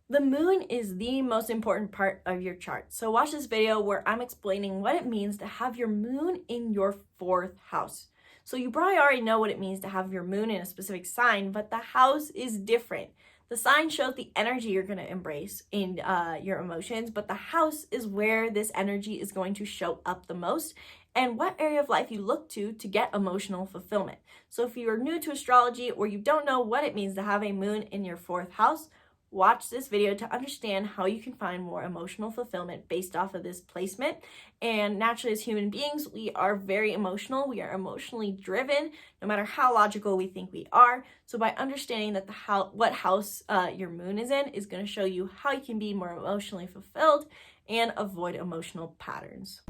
The moon is the most important part of your chart. So watch this video where I'm explaining what it means to have your moon in your fourth house. So you probably already know what it means to have your moon in a specific sign, but the house is different. The sign shows the energy you're going to embrace in your emotions, but the house is where this energy is going to show up the most and what area of life you look to get emotional fulfillment. So if you're new to astrology or you don't know what it means to have a moon in your fourth house, watch this video to understand how you can find more emotional fulfillment based off of this placement. And naturally, as human beings, we are very emotional. We are emotionally driven, no matter how logical we think we are. So by understanding that what house your moon is in is going to show you how you can be more emotionally fulfilled and avoid emotional patterns.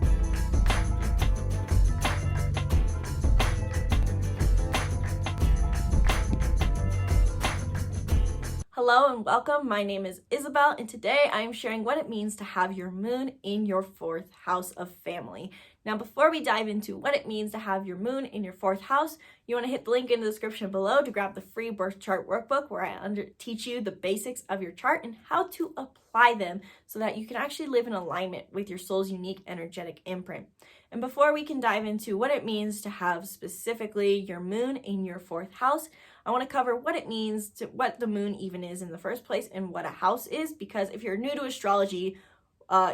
Hello and welcome. My name is Isabelle, and today I am sharing what it means to have your moon in your fourth house of family. Now, before we dive into what it means to have your moon in your fourth house, you want to hit the link in the description below to grab the free birth chart workbook where I teach you the basics of your chart and how to apply them so that you can actually live in alignment with your soul's unique energetic imprint. And before we can dive into what it means to have specifically your moon in your fourth house, I want to cover what it means to what the moon even is in the first place and what a house is, because if you're new to astrology,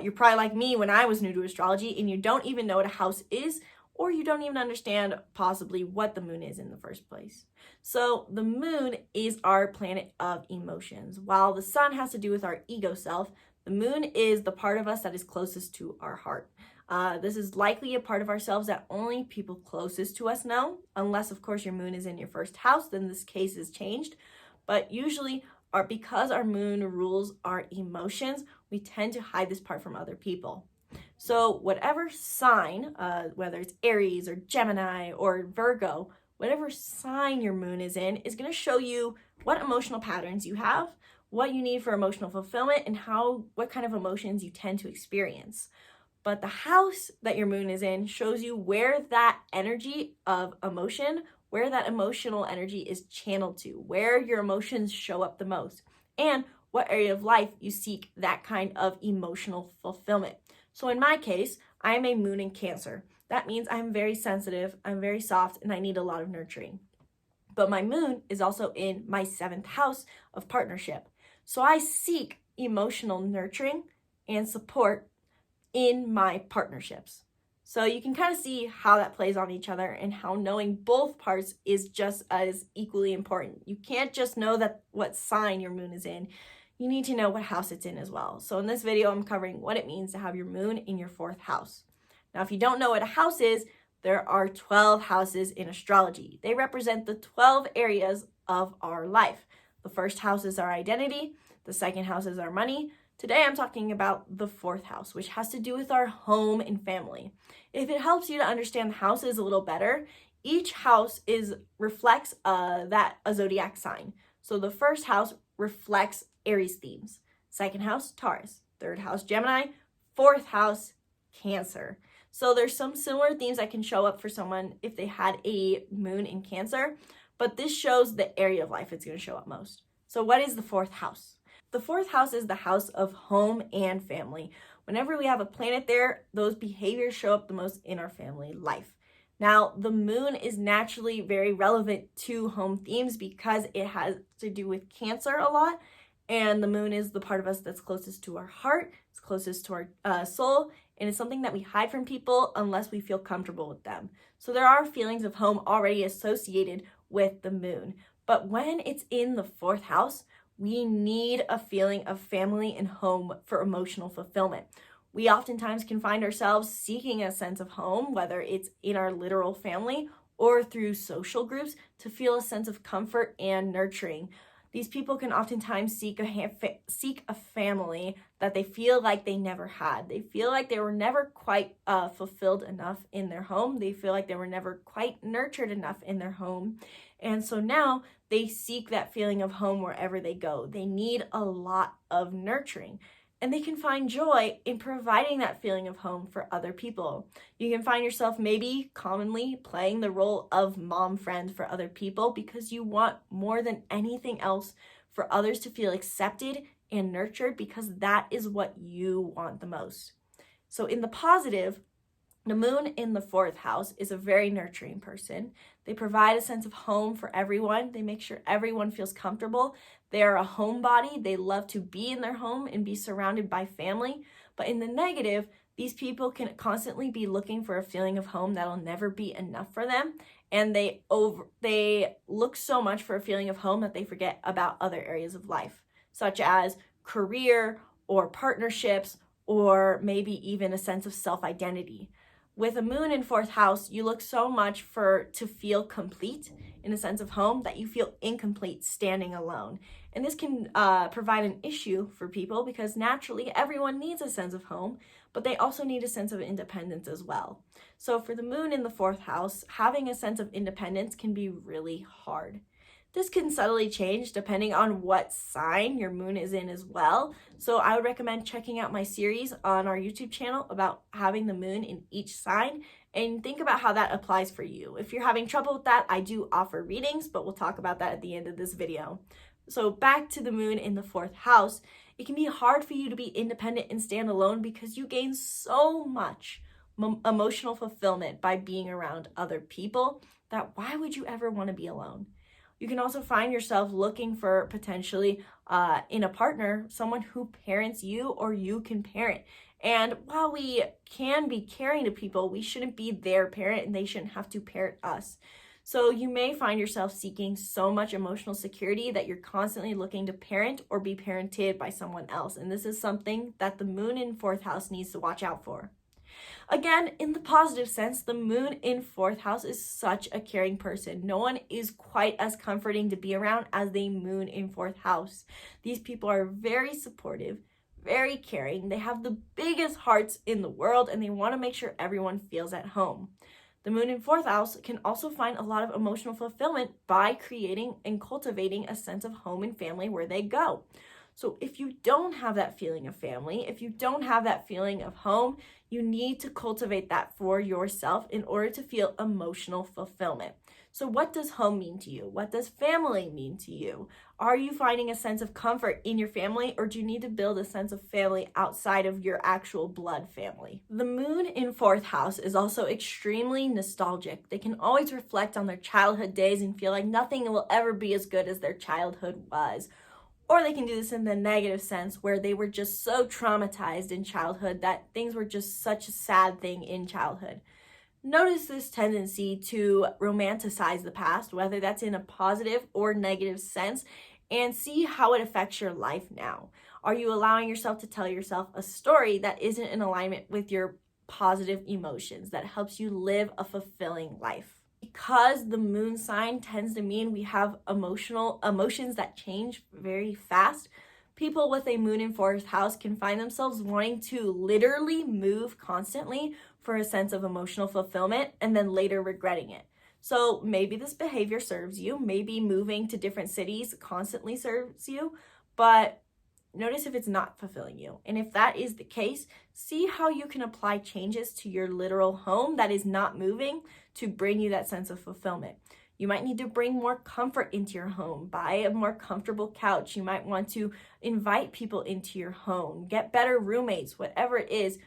you're probably like me when I was new to astrology and you don't even know what a house is, or you don't even understand possibly what the moon is in the first place. So the moon is our planet of emotions. While the sun has to do with our ego self, the moon is the part of us that is closest to our heart. This is likely a part of ourselves that only people closest to us know, unless of course your moon is in your first house, then this case is changed. But usually, because our moon rules our emotions, we tend to hide this part from other people. So whatever sign, whether it's Aries or Gemini or Virgo, whatever sign your moon is in is going to show you what emotional patterns you have, what you need for emotional fulfillment, and what kind of emotions you tend to experience. But the house that your moon is in shows you where that energy of emotion, where that emotional energy is channeled to, where your emotions show up the most, and what area of life you seek that kind of emotional fulfillment. So in my case, I am a moon in Cancer. That means I'm very sensitive, I'm very soft, and I need a lot of nurturing. But my moon is also in my seventh house of partnership. So I seek emotional nurturing and support in my partnerships. So you can kind of see how that plays on each other and how knowing both parts is just as equally important. You can't just know that what sign your moon is in. You need to know what house it's in as well. So in this video, I'm covering what it means to have your moon in your fourth house. Now, if you don't know what a house is, there are 12 houses in astrology. They represent the 12 areas of our life. The first house is our identity. The second house is our money. Today, I'm talking about the fourth house, which has to do with our home and family. If it helps you to understand the houses a little better, each house reflects a zodiac sign. So the first house reflects Aries themes. Second house, Taurus. Third house, Gemini. Fourth house, Cancer. So there's some similar themes that can show up for someone if they had a moon in Cancer, but this shows the area of life it's going to show up most. So what is the fourth house? The fourth house is the house of home and family. Whenever we have a planet there, those behaviors show up the most in our family life. Now, the moon is naturally very relevant to home themes because it has to do with Cancer a lot. And the moon is the part of us that's closest to our heart, it's closest to our soul, and it's something that we hide from people unless we feel comfortable with them. So there are feelings of home already associated with the moon. But when it's in the fourth house, we need a feeling of family and home for emotional fulfillment. We oftentimes can find ourselves seeking a sense of home, whether it's in our literal family or through social groups, to feel a sense of comfort and nurturing. These people can oftentimes seek a family that they feel like they never had. They feel like they were never quite fulfilled enough in their home. They feel like they were never quite nurtured enough in their home. And so now they seek that feeling of home wherever they go. They need a lot of nurturing. And they can find joy in providing that feeling of home for other people. You can find yourself maybe commonly playing the role of mom friend for other people because you want more than anything else for others to feel accepted and nurtured because that is what you want the most. So in the positive, the moon in the fourth house is a very nurturing person. They provide a sense of home for everyone. They make sure everyone feels comfortable. They are a homebody. They love to be in their home and be surrounded by family. But in the negative, these people can constantly be looking for a feeling of home that'll never be enough for them. And they look so much for a feeling of home that they forget about other areas of life, such as career or partnerships, or maybe even a sense of self-identity. With a moon in fourth house, you look so much to feel complete in a sense of home that you feel incomplete standing alone. And this can provide an issue for people because naturally everyone needs a sense of home, but they also need a sense of independence as well. So for the moon in the fourth house, having a sense of independence can be really hard. This can subtly change depending on what sign your moon is in as well. So I would recommend checking out my series on our YouTube channel about having the moon in each sign and think about how that applies for you. If you're having trouble with that, I do offer readings, but we'll talk about that at the end of this video. So back to the moon in the fourth house, it can be hard for you to be independent and stand alone because you gain so much emotional fulfillment by being around other people that why would you ever want to be alone? You can also find yourself looking for potentially in a partner, someone who parents you or you can parent. And while we can be caring to people, we shouldn't be their parent and they shouldn't have to parent us. So you may find yourself seeking so much emotional security that you're constantly looking to parent or be parented by someone else. And this is something that the moon in fourth house needs to watch out for. Again, in the positive sense, the moon in fourth house is such a caring person. No one is quite as comforting to be around as the moon in fourth house. These people are very supportive, very caring. They have the biggest hearts in the world and they want to make sure everyone feels at home. The moon in fourth house can also find a lot of emotional fulfillment by creating and cultivating a sense of home and family where they go. So if you don't have that feeling of family, if you don't have that feeling of home, you need to cultivate that for yourself in order to feel emotional fulfillment. So what does home mean to you? What does family mean to you? Are you finding a sense of comfort in your family, or do you need to build a sense of family outside of your actual blood family? The moon in fourth house is also extremely nostalgic. They can always reflect on their childhood days and feel like nothing will ever be as good as their childhood was. Or they can do this in the negative sense where they were just so traumatized in childhood that things were just such a sad thing in childhood. Notice this tendency to romanticize the past, whether that's in a positive or negative sense, and see how it affects your life now. Are you allowing yourself to tell yourself a story that isn't in alignment with your positive emotions, that helps you live a fulfilling life? Because the moon sign tends to mean we have emotions that change very fast, people with a moon in fourth house can find themselves wanting to literally move constantly for a sense of emotional fulfillment and then later regretting it. So maybe this behavior serves you, maybe moving to different cities constantly serves you, but notice if it's not fulfilling you. And if that is the case, see how you can apply changes to your literal home that is not moving to bring you that sense of fulfillment. You might need to bring more comfort into your home, buy a more comfortable couch. You might want to invite people into your home, get better roommates, whatever it is.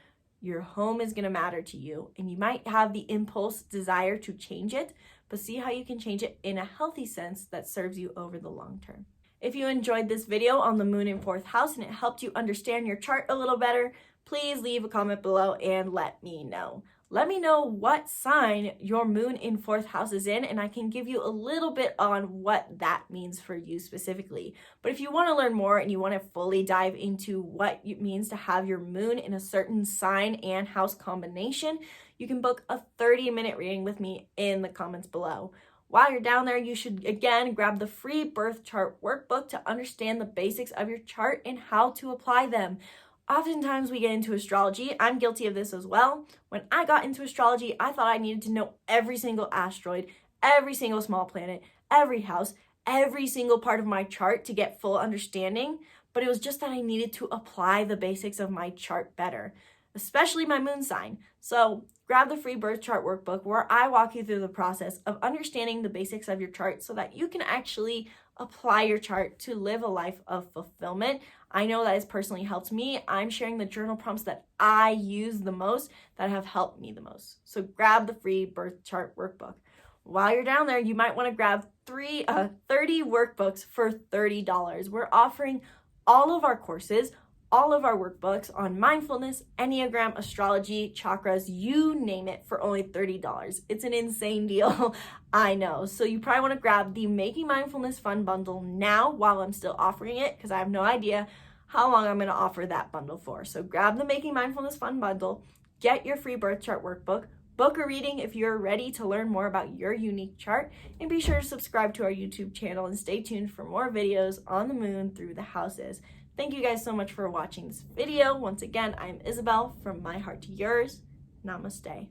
Your home is going to matter to you, and you might have the impulse desire to change it, but see how you can change it in a healthy sense that serves you over the long term. If you enjoyed this video on the moon in fourth house and it helped you understand your chart a little better, please leave a comment below and let me know. Let me know what sign your moon in fourth house is in, and I can give you a little bit on what that means for you specifically. But if you want to learn more and you want to fully dive into what it means to have your moon in a certain sign and house combination, you can book a 30-minute reading with me in the comments below. While you're down there, you should again grab the free birth chart workbook to understand the basics of your chart and how to apply them. Oftentimes we get into astrology. I'm guilty of this as well. When I got into astrology, I thought I needed to know every single asteroid, every single small planet, every house, every single part of my chart to get full understanding. But it was just that I needed to apply the basics of my chart better, especially my moon sign. So grab the free birth chart workbook where I walk you through the process of understanding the basics of your chart so that you can actually apply your chart to live a life of fulfillment. I know that has personally helped me. I'm sharing the journal prompts that I use the most, that have helped me the most. So grab the free birth chart workbook. While you're down there, you might want to grab 30 workbooks for $30. We're offering all of our courses, all of our workbooks on mindfulness, Enneagram, astrology, chakras, you name it, for only $30. It's an insane deal, I know. So you probably want to grab the Making Mindfulness Fun bundle now while I'm still offering it, because I have no idea how long I'm going to offer that bundle for. So grab the Making Mindfulness Fun bundle, get your free birth chart workbook, book a reading if you're ready to learn more about your unique chart, and be sure to subscribe to our YouTube channel and stay tuned for more videos on the moon through the houses. Thank you guys so much for watching this video. Once again, I'm Isabelle from My Heart to Yours. Namaste.